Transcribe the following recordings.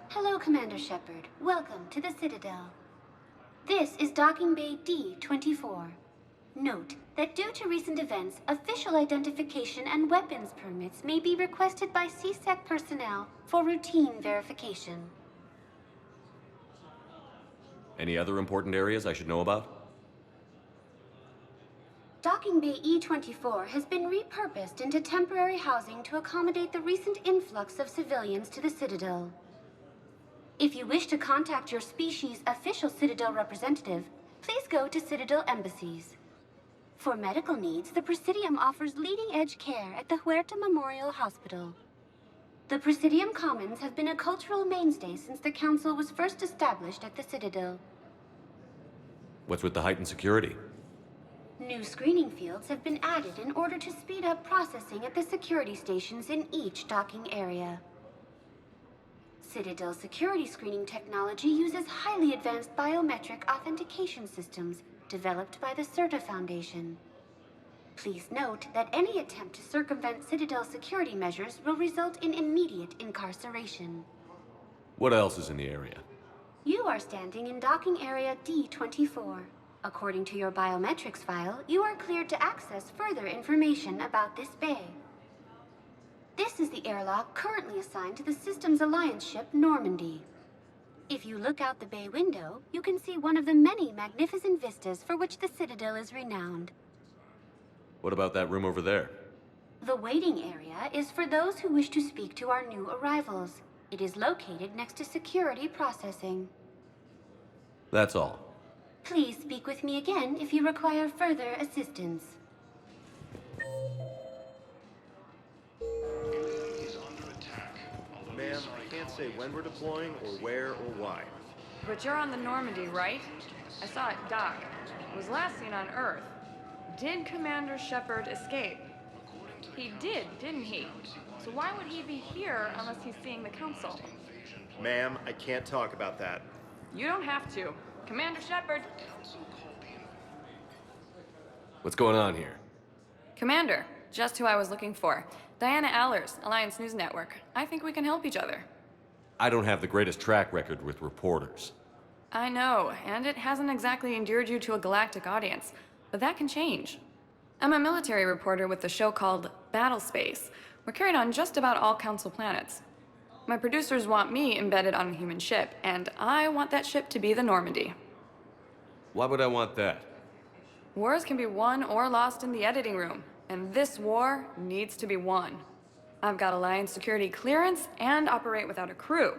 Hello, Commander Shepard. Welcome to the Citadel. This is Docking Bay D-24. Note that due to recent events, official identification and weapons permits may be requested by CSEC personnel for routine verification. Any other important areas I should know about? Docking Bay E-24 has been repurposed into temporary housing to accommodate the recent influx of civilians to the Citadel. If you wish to contact your species' official Citadel representative, please go to Citadel embassies. For medical needs, the Presidium offers leading-edge care at the Huerta Memorial Hospital. The Presidium Commons have been a cultural mainstay since the Council was first established at the Citadel. What's with the heightened security? New screening fields have been added in order to speed up processing at the security stations in each docking area. Citadel security screening technology uses highly advanced biometric authentication systems developed by the CERTA Foundation. Please note that any attempt to circumvent Citadel security measures will result in immediate incarceration. What else is in the area? You are standing in docking area D-24. According to your biometrics file, you are cleared to access further information about this bay. This is the airlock currently assigned to the Systems Alliance ship Normandy. If you look out the bay window, you can see one of the many magnificent vistas for which the Citadel is renowned. What about that room over there? The waiting area is for those who wish to speak to our new arrivals. It is located next to security processing. That's all. Please speak with me again if you require further assistance. Ma'am, I can't say when we're deploying or where or why. But you're on the Normandy, right? I saw it dock. It was last seen on Earth. Did Commander Shepard escape? He did, didn't he? So why would he be here unless he's seeing the Council? Ma'am, I can't talk about that. You don't have to. Commander Shepard! What's going on here? Commander, just who I was looking for. Diana Allers, Alliance News Network. I think we can help each other. I don't have the greatest track record with reporters. I know, and it hasn't exactly endeared you to a galactic audience, but that can change. I'm a military reporter with a show called Battle Space. We're carried on just about all Council planets. My producers want me embedded on a human ship, and I want that ship to be the Normandy. Why would I want that? Wars can be won or lost in the editing room, and this war needs to be won. I've got Alliance security clearance and operate without a crew.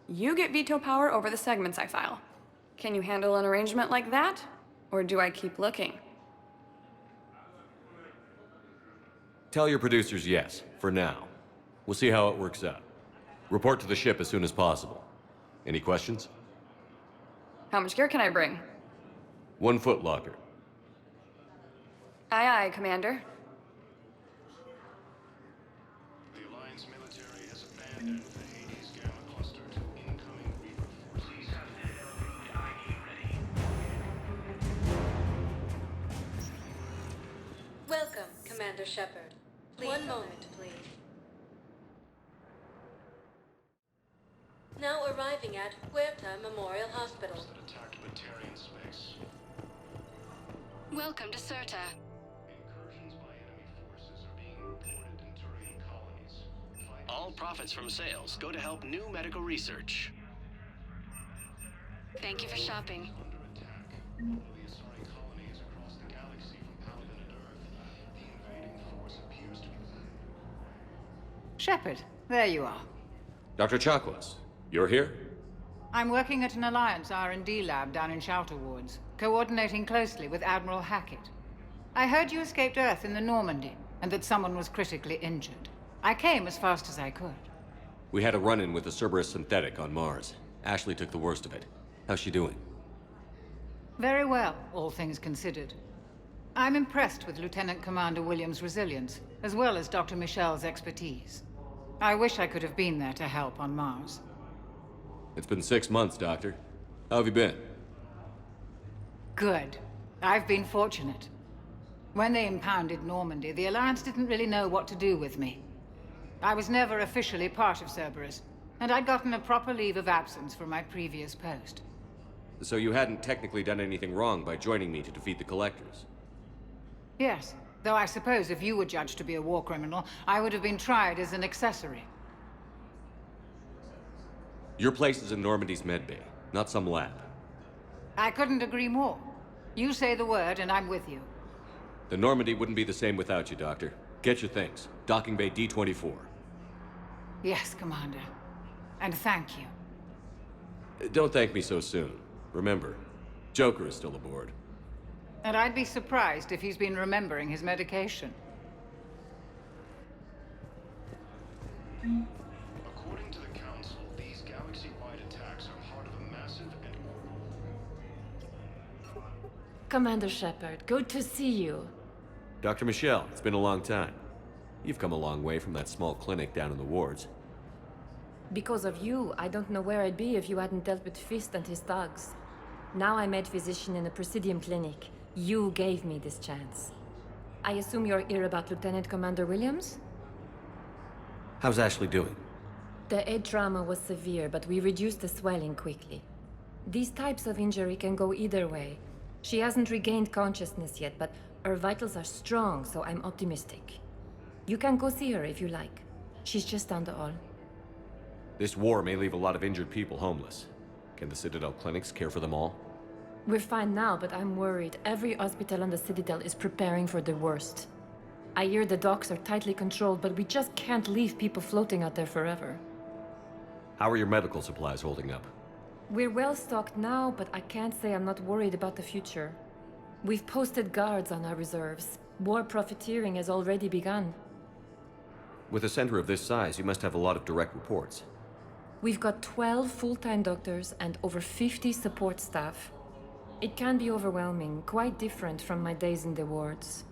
You get veto power over the segments I file. Can you handle an arrangement like that? Or do I keep looking? Tell your producers yes, for now. We'll see how it works out. Report to the ship as soon as possible. Any questions? How much gear can I bring? 1 foot locker. Aye, aye, Commander. The Alliance military has abandoned the Hades Gamma cluster to incoming Reaper forces. Welcome, Commander Shepard. One moment, please. Now arriving at Huerta Memorial Hospital. That attacked Batarian space. Welcome to CERTA. Incursions by enemy forces are being reported in Turian colonies. All profits from sales go to help new medical research. Thank you for shopping. Under attack. Although the Asari colony is across the galaxy from Paladin and Earth, the invading force appears to be... Shepard, there you are. Dr. Chakwas, you're here? I'm working at an Alliance R&D lab down in Shelter Woods, coordinating closely with Admiral Hackett. I heard you escaped Earth in the Normandy, and that someone was critically injured. I came as fast as I could. We had a run-in with a Cerberus synthetic on Mars. Ashley took the worst of it. How's she doing? Very well, all things considered. I'm impressed with Lieutenant Commander Williams' resilience, as well as Dr. Michel's expertise. I wish I could have been there to help on Mars. It's been 6 months, Doctor. How have you been? Good. I've been fortunate. When they impounded Normandy, the Alliance didn't really know what to do with me. I was never officially part of Cerberus, and I'd gotten a proper leave of absence from my previous post. So you hadn't technically done anything wrong by joining me to defeat the Collectors? Yes, though I suppose if you were judged to be a war criminal, I would have been tried as an accessory. Your place is in Normandy's medbay, not some lab. I couldn't agree more. You say the word, and I'm with you. The Normandy wouldn't be the same without you, Doctor. Get your things. Docking Bay D-24. Yes, Commander. And thank you. Don't thank me so soon. Remember, Joker is still aboard. And I'd be surprised if he's been remembering his medication. According to the Council, these galaxy-wide attacks are part of a massive and... Commander Shepard, good to see you. Dr. Michelle, it's been a long time. You've come a long way from that small clinic down in the wards. Because of you, I don't know where I'd be if you hadn't dealt with Fist and his thugs. Now I'm med physician in a Presidium clinic. You gave me this chance. I assume you're here about Lieutenant Commander Williams? How's Ashley doing? The head trauma was severe, but we reduced the swelling quickly. These types of injury can go either way. She hasn't regained consciousness yet, but her vitals are strong, so I'm optimistic. You can go see her if you like. She's just down the hall. This war may leave a lot of injured people homeless. Can the Citadel clinics care for them all? We're fine now, but I'm worried. Every hospital on the Citadel is preparing for the worst. I hear the docks are tightly controlled, but we just can't leave people floating out there forever. How are your medical supplies holding up? We're well stocked now, but I can't say I'm not worried about the future. We've posted guards on our reserves. War profiteering has already begun. With a center of this size, you must have a lot of direct reports. We've got 12 full-time doctors and over 50 support staff. It can be overwhelming, quite different from my days in the wards.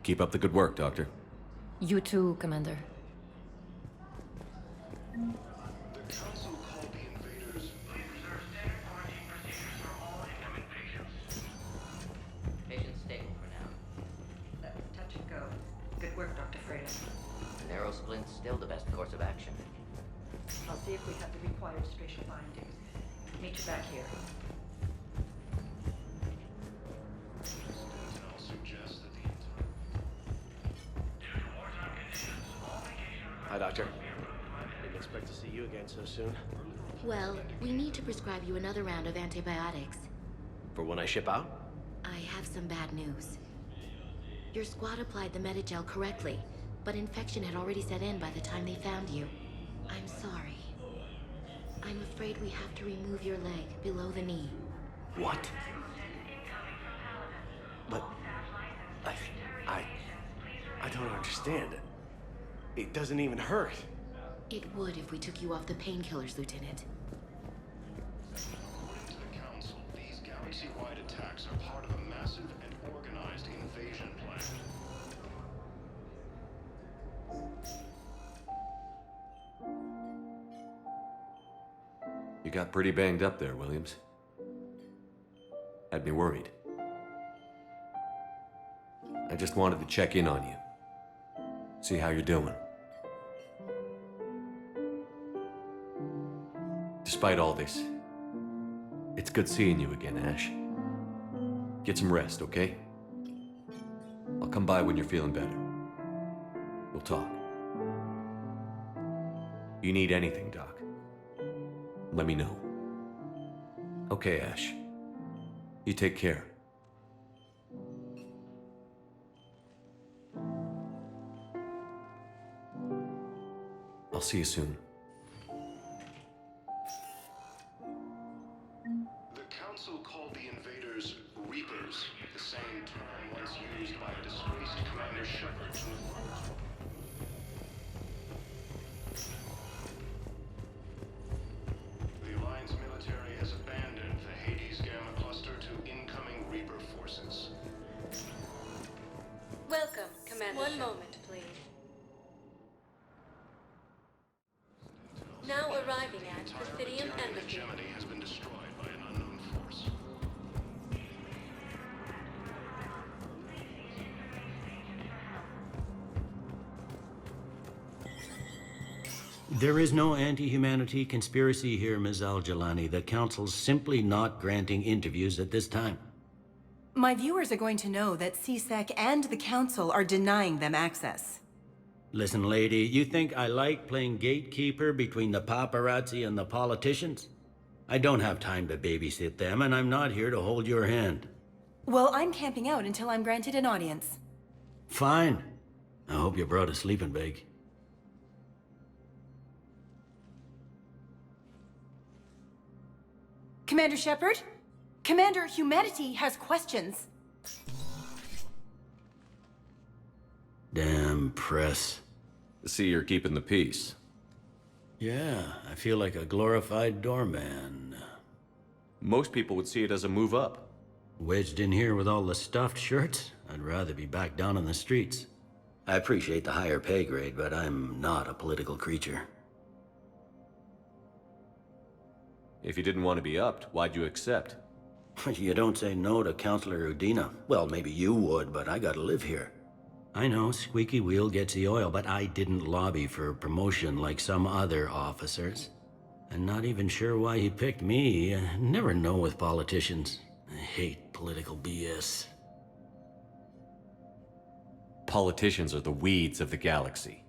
Keep up the good work, Doctor. You too, Commander. The Council called the invaders... Patient's stable for now. Touch and go. Good work, Dr. Freitas. A narrow splint's still the best course of action. I'll see if we have the required spatial bindings. Meet you back here. Citadel suggests that the... Hi, Doctor. Didn't expect to see you again so soon. Well, we need to prescribe you another round of antibiotics. For when I ship out? I have some bad news. Your squad applied the Medigel correctly, but infection had already set in by the time they found you. I'm sorry. I'm afraid we have to remove your leg below the knee. What? But... I don't understand. It doesn't even hurt. It would if we took you off the painkillers, Lieutenant. According to the Council, these galaxy-wide attacks are part of a massive and organized invasion plan. You got pretty banged up there, Williams. Had me worried. I just wanted to check in on you. See how you're doing. Despite all this, it's good seeing you again, Ash. Get some rest, okay? I'll come by when you're feeling better. We'll talk. You need anything, Doc, let me know. Okay, Ash. You take care. I'll see you soon. The Council called the invaders Reapers, the same term once used by a disgraced Commander Shepard to The Alliance military has abandoned the Hades Gamma cluster to incoming Reaper forces. Welcome, Commander. One moment, please. Now arriving at Presidium Embassy. Hegemony has been destroyed by an unknown force. There is no anti-humanity conspiracy here, Ms. Al-Jalani. The Council's simply not granting interviews at this time. My viewers are going to know that CSEC and the Council are denying them access. Listen, lady, you think I like playing gatekeeper between the paparazzi and the politicians? I don't have time to babysit them, and I'm not here to hold your hand. Well, I'm camping out until I'm granted an audience. Fine. I hope you brought a sleeping bag. Commander Shepard? Commander, humanity has questions. Damn press. See, you're keeping the peace. Yeah, I feel like a glorified doorman. Most people would see it as a move up. Wedged in here with all the stuffed shirts? I'd rather be back down on the streets. I appreciate the higher pay grade, but I'm not a political creature. If you didn't want to be upped, why'd you accept? You don't say no to Counselor Udina. Well, maybe you would, but I gotta live here. I know, squeaky wheel gets the oil, but I didn't lobby for promotion like some other officers. I'm not even sure why he picked me. I never know with politicians. I hate political BS. Politicians are the weeds of the galaxy.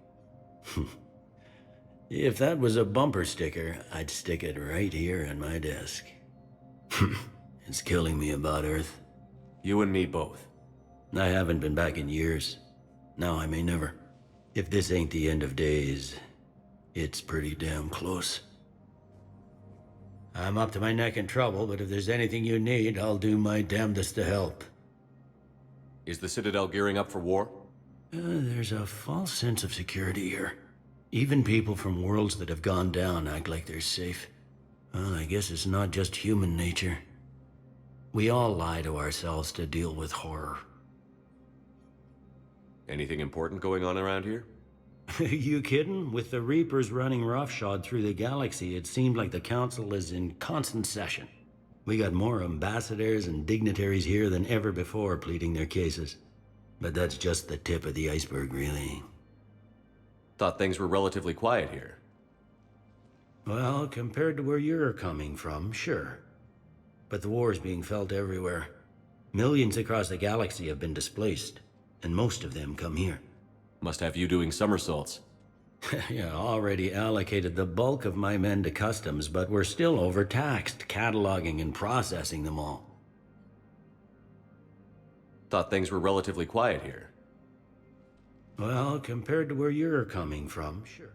If that was a bumper sticker, I'd stick it right here on my desk. It's killing me about Earth. You and me both. I haven't been back in years. Now I may never. If this ain't the end of days, it's pretty damn close. I'm up to my neck in trouble, but if there's anything you need, I'll do my damnedest to help. Is the Citadel gearing up for war? There's a false sense of security here. Even people from worlds that have gone down act like they're safe. Well, I guess it's not just human nature. We all lie to ourselves to deal with horror. Anything important going on around here? You kidding? With the Reapers running roughshod through the galaxy, it seemed like the Council is in constant session. We got more ambassadors and dignitaries here than ever before pleading their cases. But that's just the tip of the iceberg, really. Thought things were relatively quiet here. Well, compared to where you're coming from, sure. But the war's being felt everywhere. Millions across the galaxy have been displaced, and most of them come here. Must have you doing somersaults. Yeah, already allocated the bulk of my men to customs, but we're still overtaxed, cataloging and processing them all. Thought things were relatively quiet here. Well, compared to where you're coming from, sure.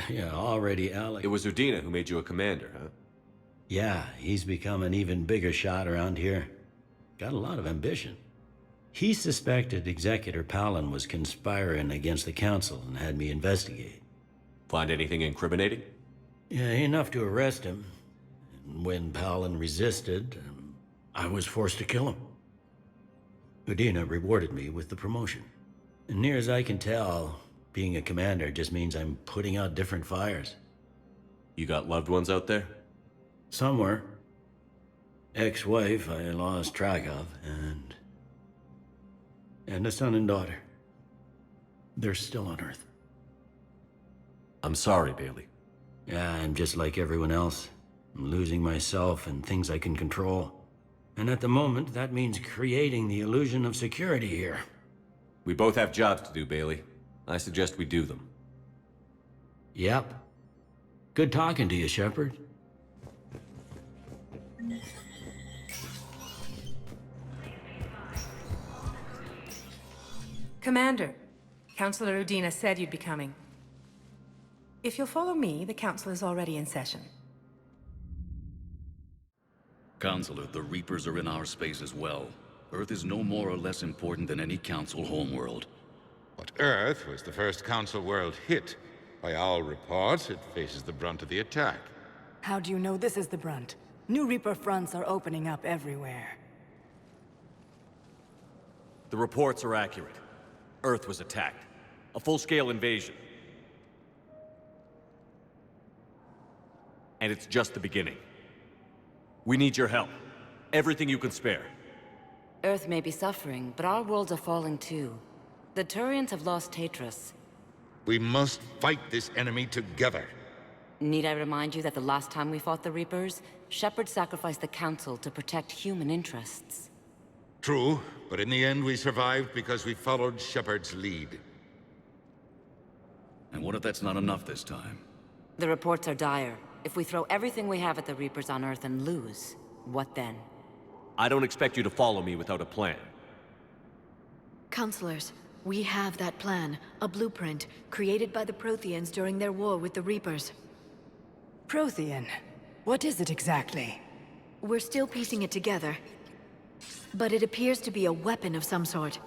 Yeah, already allocated. It was Udina who made you a commander, huh? Yeah, he's become an even bigger shot around here. Got a lot of ambition. He suspected Executor Palin was conspiring against the Council and had me investigate. Find anything incriminating? Yeah, enough to arrest him. And when Palin resisted, I was forced to kill him. Udina rewarded me with the promotion. And near as I can tell, being a commander just means I'm putting out different fires. You got loved ones out there? Somewhere. Ex-wife I lost track of, and a son and daughter. They're still on Earth. I'm sorry, Bailey. Yeah, I'm just like everyone else. I'm losing myself and things I can control. And at the moment, that means creating the illusion of security here. We both have jobs to do, Bailey. I suggest we do them. Yep. Good talking to you, Shepard. Commander, Councilor Udina said you'd be coming. If you'll follow me, the Council is already in session. Counselor, the Reapers are in our space as well. Earth is no more or less important than any Council homeworld. But Earth was the first Council world hit. By all reports, it faces the brunt of the attack. How do you know this is the brunt? New Reaper fronts are opening up everywhere. The reports are accurate. Earth was attacked. A full-scale invasion. And it's just the beginning. We need your help. Everything you can spare. Earth may be suffering, but our worlds are falling too. The Turians have lost Tatris. We must fight this enemy together. Need I remind you that the last time we fought the Reapers, Shepard sacrificed the Council to protect human interests? True, but in the end we survived because we followed Shepard's lead. And what if that's not enough this time? The reports are dire. If we throw everything we have at the Reapers on Earth and lose, what then? I don't expect you to follow me without a plan. Counselors, we have that plan. A blueprint, created by the Protheans during their war with the Reapers. Prothean? What is it exactly? We're still piecing it together. But it appears to be a weapon of some sort.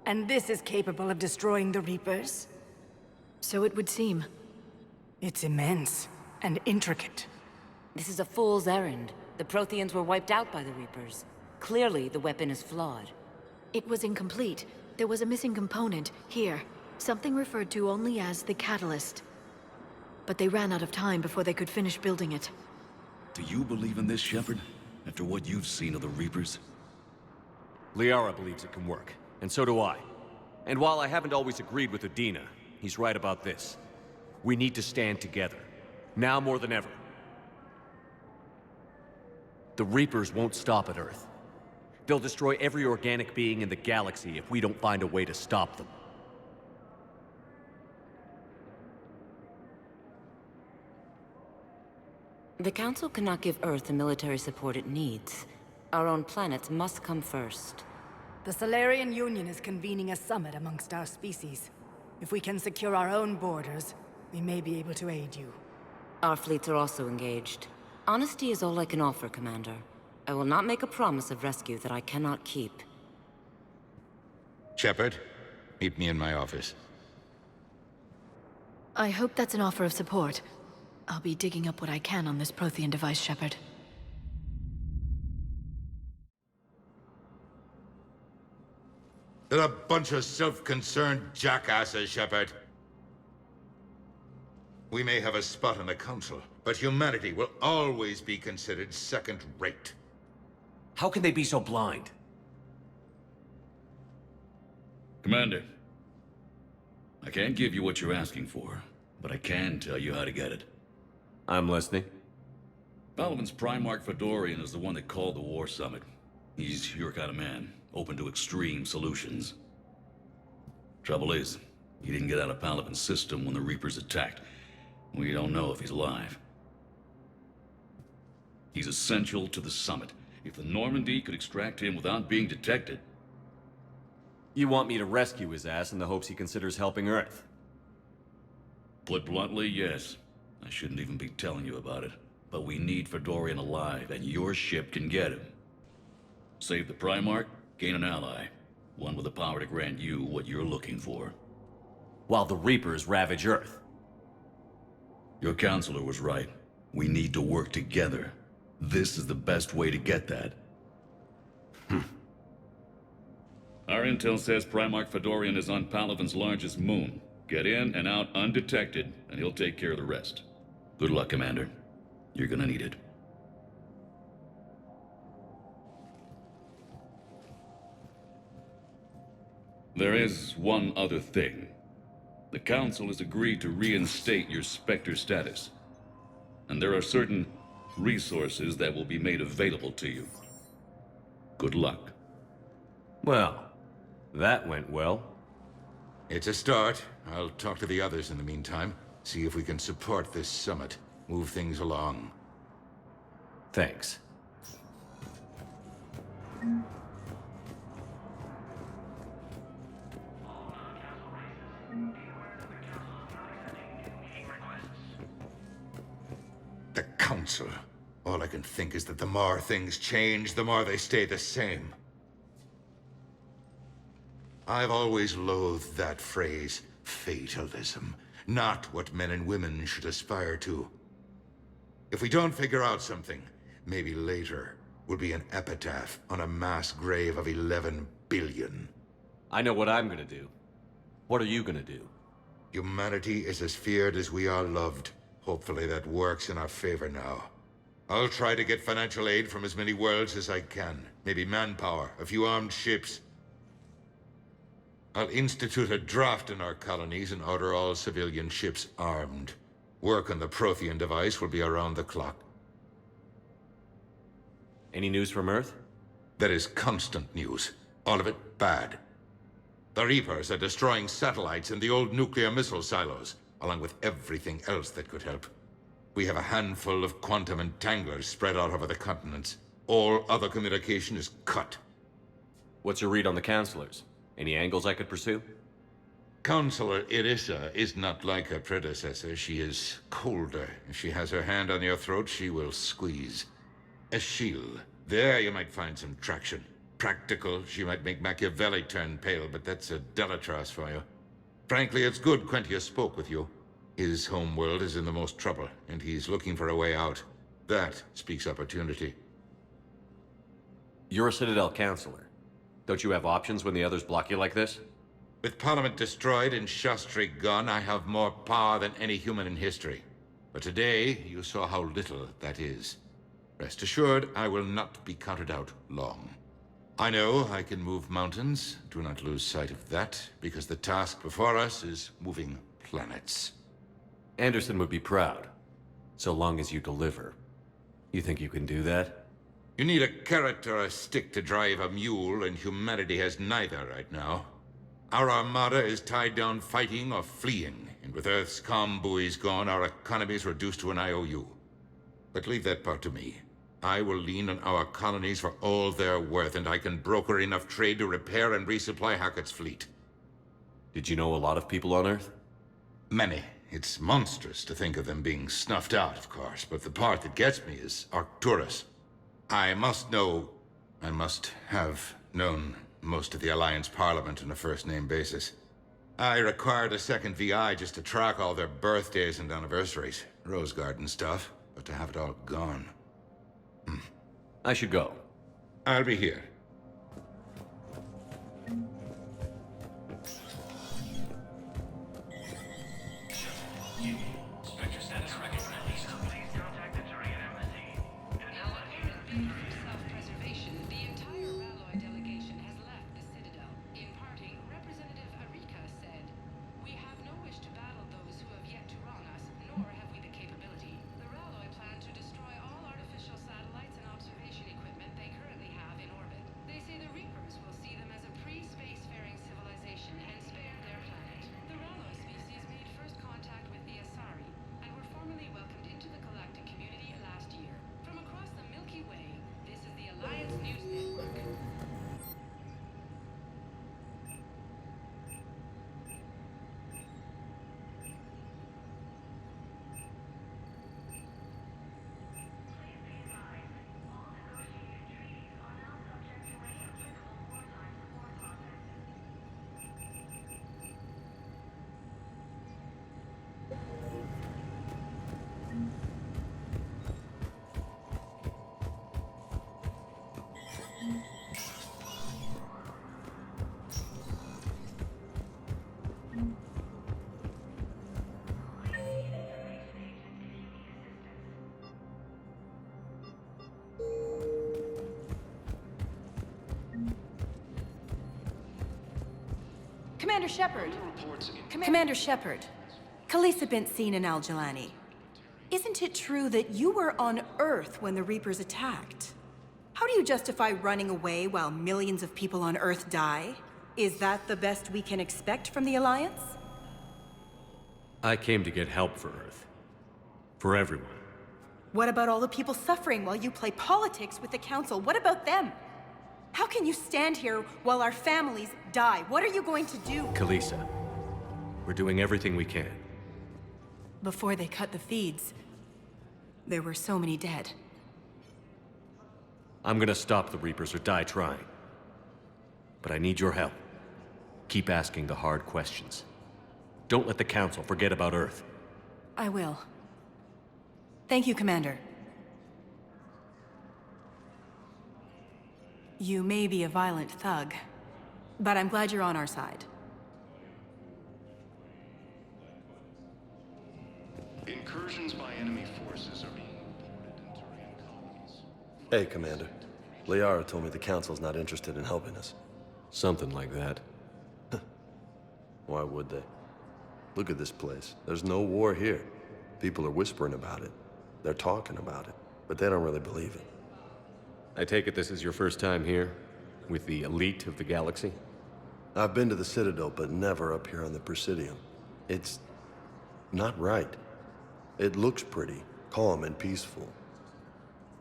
And this is capable of destroying the Reapers? So it would seem. It's immense and intricate. This is a fool's errand. The Protheans were wiped out by the Reapers. Clearly, the weapon is flawed. It was incomplete. There was a missing component, here. Something referred to only as the catalyst. But they ran out of time before they could finish building it. Do you believe in this, Shepard? After what you've seen of the Reapers? Liara believes it can work, and so do I. And while I haven't always agreed with Udina, he's right about this. We need to stand together. Now more than ever. The Reapers won't stop at Earth. They'll destroy every organic being in the galaxy if we don't find a way to stop them. The Council cannot give Earth the military support it needs. Our own planets must come first. The Solarian Union is convening a summit amongst our species. If we can secure our own borders, we may be able to aid you. Our fleets are also engaged. Honesty is all I can offer, Commander. I will not make a promise of rescue that I cannot keep. Shepard, meet me in my office. I hope that's an offer of support. I'll be digging up what I can on this Prothean device, Shepard. They're a bunch of self-concerned jackasses, Shepard. We may have a spot on the Council, but humanity will always be considered second-rate. How can they be so blind? Commander, I can't give you what you're asking for, but I can tell you how to get it. I'm listening. Palaven's Primarch Fedorian is the one that called the war summit. He's your kind of man, open to extreme solutions. Trouble is, he didn't get out of Palaven's system when the Reapers attacked. We don't know if he's alive. He's essential to the summit. If the Normandy could extract him without being detected... You want me to rescue his ass in the hopes he considers helping Earth? Put bluntly, yes. I shouldn't even be telling you about it. But we need Fedorian alive, and your ship can get him. Save the Primarch, gain an ally. One with the power to grant you what you're looking for. While the Reapers ravage Earth. Your counselor was right. We need to work together. This is the best way to get that. Our intel says Primarch Fedorian is on Palaven's largest moon. Get in and out undetected, and he'll take care of the rest. Good luck, Commander. You're gonna need it. There is one other thing. The Council has agreed to reinstate your Spectre status. And there are certain resources that will be made available to you. Good luck. Well, that went well. It's a start. I'll talk to the others in the meantime. See if we can support this summit. Move things along. Thanks. The Council. All I can think is that the more things change, the more they stay the same. I've always loathed that phrase, fatalism. Not what men and women should aspire to. If we don't figure out something, maybe later will be an epitaph on a mass grave of 11 billion. I know what I'm gonna do. What are you gonna do? Humanity is as feared as we are loved. Hopefully that works in our favor now. I'll try to get financial aid from as many worlds as I can. Maybe manpower, a few armed ships. I'll institute a draft in our colonies and order all civilian ships armed. Work on the Prothean device will be around the clock. Any news from Earth? There is constant news. All of it bad. The Reapers are destroying satellites in the old nuclear missile silos, along with everything else that could help. We have a handful of quantum entanglers spread out over the continents. All other communication is cut. What's your read on the counselors? Any angles I could pursue? Counselor Irissa is not like her predecessor. She is colder. If she has her hand on your throat, she will squeeze. Eschil. There you might find some traction. Practical, she might make Machiavelli turn pale, but that's a Delatras for you. Frankly, it's good Quentius spoke with you. His home world is in the most trouble, and he's looking for a way out. That speaks opportunity. You're a Citadel counselor. Don't you have options when the others block you like this? With Parliament destroyed and Shastri gone, I have more power than any human in history. But today, you saw how little that is. Rest assured, I will not be counted out long. I know I can move mountains. Do not lose sight of that, because the task before us is moving planets. Anderson would be proud, so long as you deliver. You think you can do that? You need a carrot or a stick to drive a mule, and humanity has neither right now. Our armada is tied down fighting or fleeing, and with Earth's comm buoys gone, our economy is reduced to an IOU. But leave that part to me. I will lean on our colonies for all they're worth, and I can broker enough trade to repair and resupply Hackett's fleet. Did you know a lot of people on Earth? Many. It's monstrous to think of them being snuffed out, of course, but the part that gets me is Arcturus. I must have known most of the Alliance Parliament on a first-name basis. I required a second VI just to track all their birthdays and anniversaries. Rose Garden stuff, but to have it all gone. I should go. I'll be here. Spectre status recognized. Please contact the Turian embassy. Self-preservation, the entire Ralloy delegation has left the Citadel. In parting, Representative Arika said, "We have no wish to battle those who have yet to wrong us, nor have we the capability. The Ralloy plan to destroy all artificial satellites and observation equipment they currently have in orbit. They say the Reapers will see them as a pre-spacefaring civilization and spare their planet. The Ralloy species made first contact with the Asari and were formally welcomed into the galactic community last year. From across the Milky Way, this is the Alliance News Network." Commander Shepard. Commander Shepard. Khaleesa bint seen in Al-Jalani. Isn't it true that you were on Earth when the Reapers attacked? How do you justify running away while millions of people on Earth die? Is that the best we can expect from the Alliance? I came to get help for Earth. For everyone. What about all the people suffering while you play politics with the Council? What about them? How can you stand here while our families die? What are you going to do? Khaleesa, we're doing everything we can. Before they cut the feeds, there were so many dead. I'm gonna stop the Reapers or die trying. But I need your help. Keep asking the hard questions. Don't let the Council forget about Earth. I will. Thank you, Commander. You may be a violent thug, but I'm glad you're on our side. Incursions by enemy forces are being reported in Turian colonies. Hey, Commander. Liara told me the Council's not interested in helping us. Something like that. Why would they? Look at this place. There's no war here. People are whispering about it. They're talking about it, but they don't really believe it. I take it this is your first time here? With the elite of the galaxy? I've been to the Citadel, but never up here on the Presidium. It's not right. It looks pretty, calm and peaceful.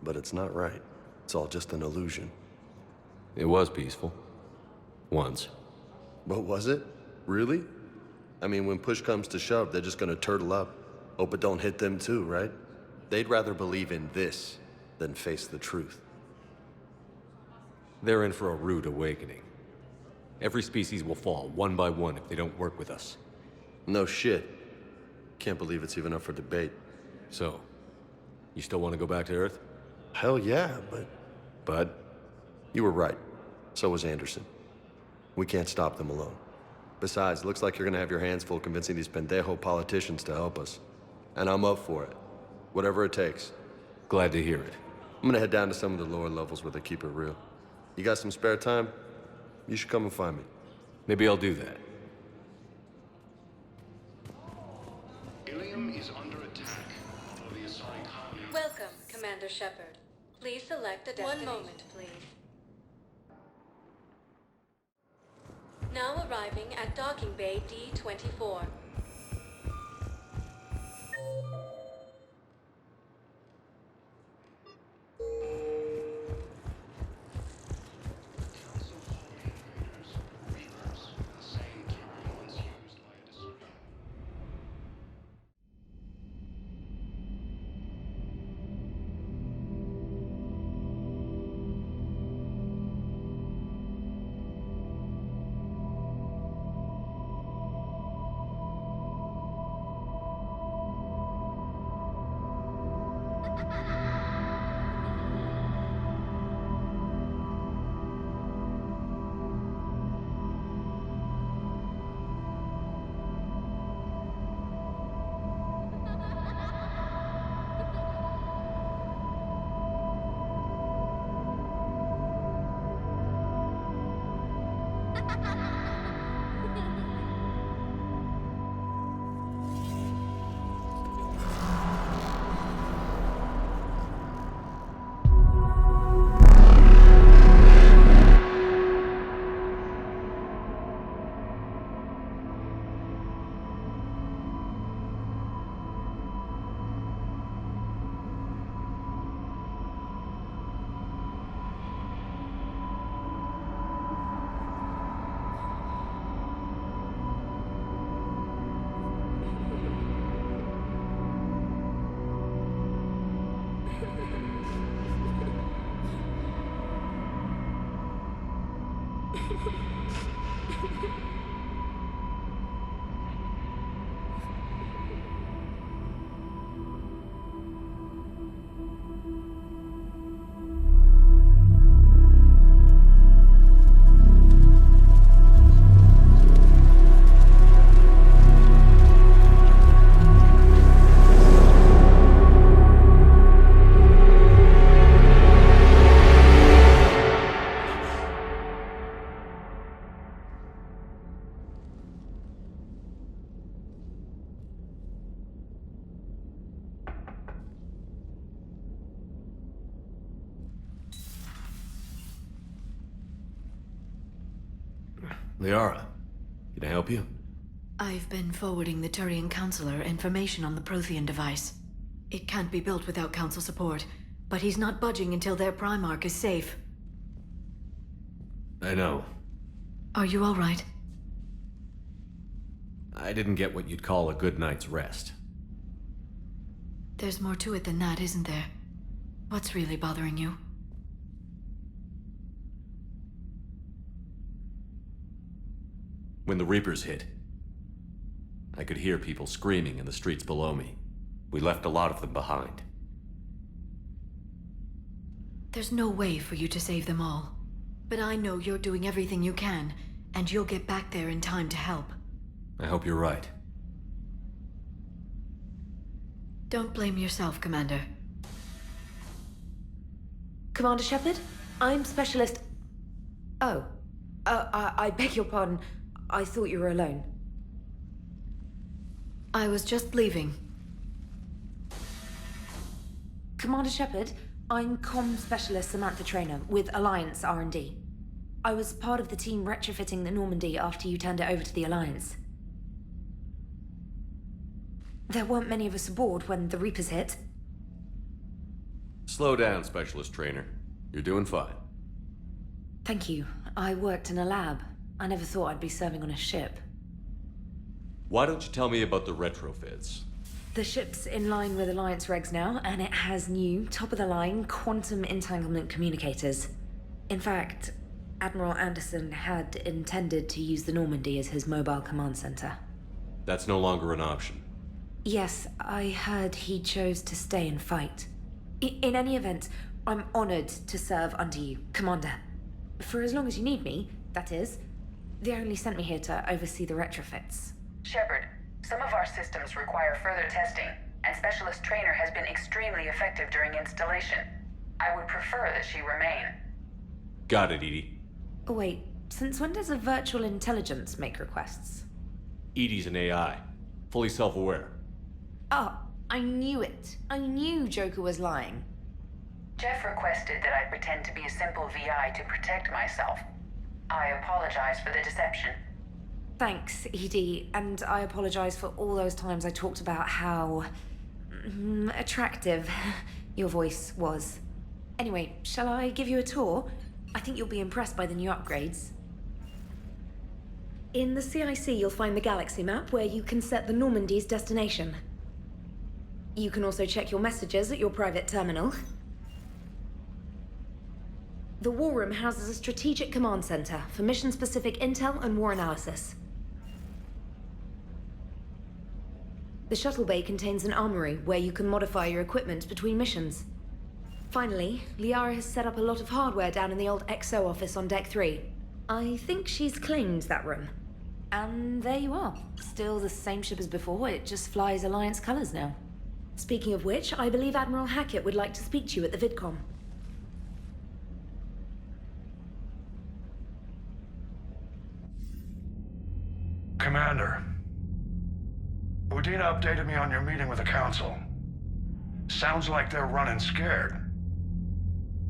But it's not right. It's all just an illusion. It was peaceful. Once. But was it? Really? I mean, when push comes to shove, they're just gonna turtle up. Hope it don't hit them too, right? They'd rather believe in this than face the truth. They're in for a rude awakening. Every species will fall, one by one, if they don't work with us. No shit. Can't believe it's even up for debate. So, you still want to go back to Earth? Hell yeah, but... But? You were right. So was Anderson. We can't stop them alone. Besides, looks like you're gonna have your hands full convincing these pendejo politicians to help us. And I'm up for it. Whatever it takes. Glad to hear it. I'm gonna head down to some of the lower levels where they keep it real. You got some spare time? You should come and find me. Maybe I'll do that. Ilium is under attack. The assigned communist... Welcome, Commander Shepard. Please select a destination. 1 moment, please. Now arriving at Docking Bay D-24. Liara, can I help you? I've been forwarding the Turian Counselor information on the Prothean device. It can't be built without Council support, but he's not budging until their Primarch is safe. I know. Are you all right? I didn't get what you'd call a good night's rest. There's more to it than that, isn't there? What's really bothering you? When the Reapers hit, I could hear people screaming in the streets below me. We left a lot of them behind. There's no way for you to save them all. But I know you're doing everything you can, and you'll get back there in time to help. I hope you're right. Don't blame yourself, Commander. Commander Shepard? I'm Specialist... Oh. I beg your pardon. I thought you were alone. I was just leaving. Commander Shepard, I'm comm specialist Samantha Traynor with Alliance R&D. I was part of the team retrofitting the Normandy after you turned it over to the Alliance. There weren't many of us aboard when the Reapers hit. Slow down, Specialist Trainer. You're doing fine. Thank you. I worked in a lab. I never thought I'd be serving on a ship. Why don't you tell me about the retrofits? The ship's in line with Alliance regs now, and it has new, top-of-the-line quantum entanglement communicators. In fact, Admiral Anderson had intended to use the Normandy as his mobile command center. That's no longer an option. Yes, I heard he chose to stay and fight. In any event, I'm honored to serve under you, Commander. For as long as you need me, that is. They only sent me here to oversee the retrofits. Shepard, some of our systems require further testing, and Specialist Trainer has been extremely effective during installation. I would prefer that she remain. Got it, Edie. Oh, wait, since when does a virtual intelligence make requests? Edie's an AI. Fully self-aware. Oh, I knew it. I knew Joker was lying. Jeff requested that I pretend to be a simple VI to protect myself. I apologize for the deception. Thanks, Edie, and I apologize for all those times I talked about how... attractive your voice was. Anyway, shall I give you a tour? I think you'll be impressed by the new upgrades. In the CIC, you'll find the galaxy map where you can set the Normandy's destination. You can also check your messages at your private terminal. The War Room houses a strategic command center for mission-specific intel and war analysis. The shuttle bay contains an armory where you can modify your equipment between missions. Finally, Liara has set up a lot of hardware down in the old XO office on Deck 3. I think she's claimed that room. And there you are. Still the same ship as before, it just flies Alliance colors now. Speaking of which, I believe Admiral Hackett would like to speak to you at the VidCom. Commander, Udina updated me on your meeting with the Council. Sounds like they're running scared.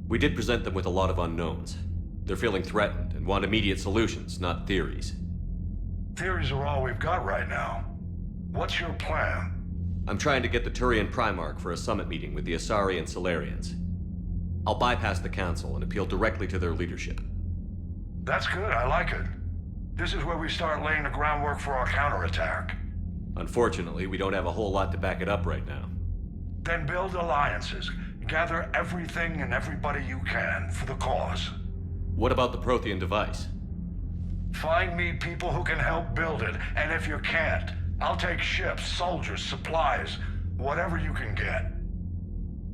We did present them with a lot of unknowns. They're feeling threatened and want immediate solutions, not theories. Theories are all we've got right now. What's your plan? I'm trying to get the Turian Primarch for a summit meeting with the Asari and Solarians. I'll bypass the Council and appeal directly to their leadership. That's good, I like it. This is where we start laying the groundwork for our counterattack. Unfortunately, we don't have a whole lot to back it up right now. Then build alliances. Gather everything and everybody you can for the cause. What about the Prothean device? Find me people who can help build it, and if you can't, I'll take ships, soldiers, supplies, whatever you can get.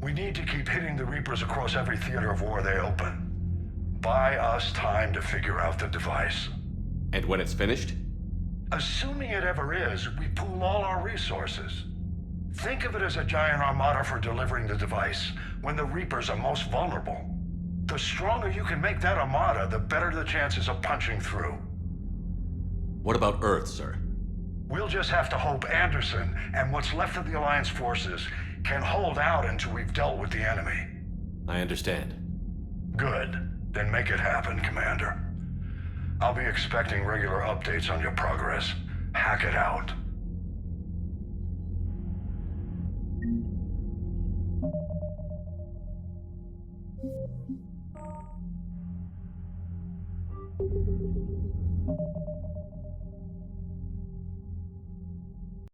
We need to keep hitting the Reapers across every theater of war they open. Buy us time to figure out the device. And when it's finished? Assuming it ever is, we pool all our resources. Think of it as a giant armada for delivering the device, when the Reapers are most vulnerable. The stronger you can make that armada, the better the chances of punching through. What about Earth, sir? We'll just have to hope Anderson and what's left of the Alliance forces can hold out until we've dealt with the enemy. I understand. Good. Then make it happen, Commander. I'll be expecting regular updates on your progress. Hack it out.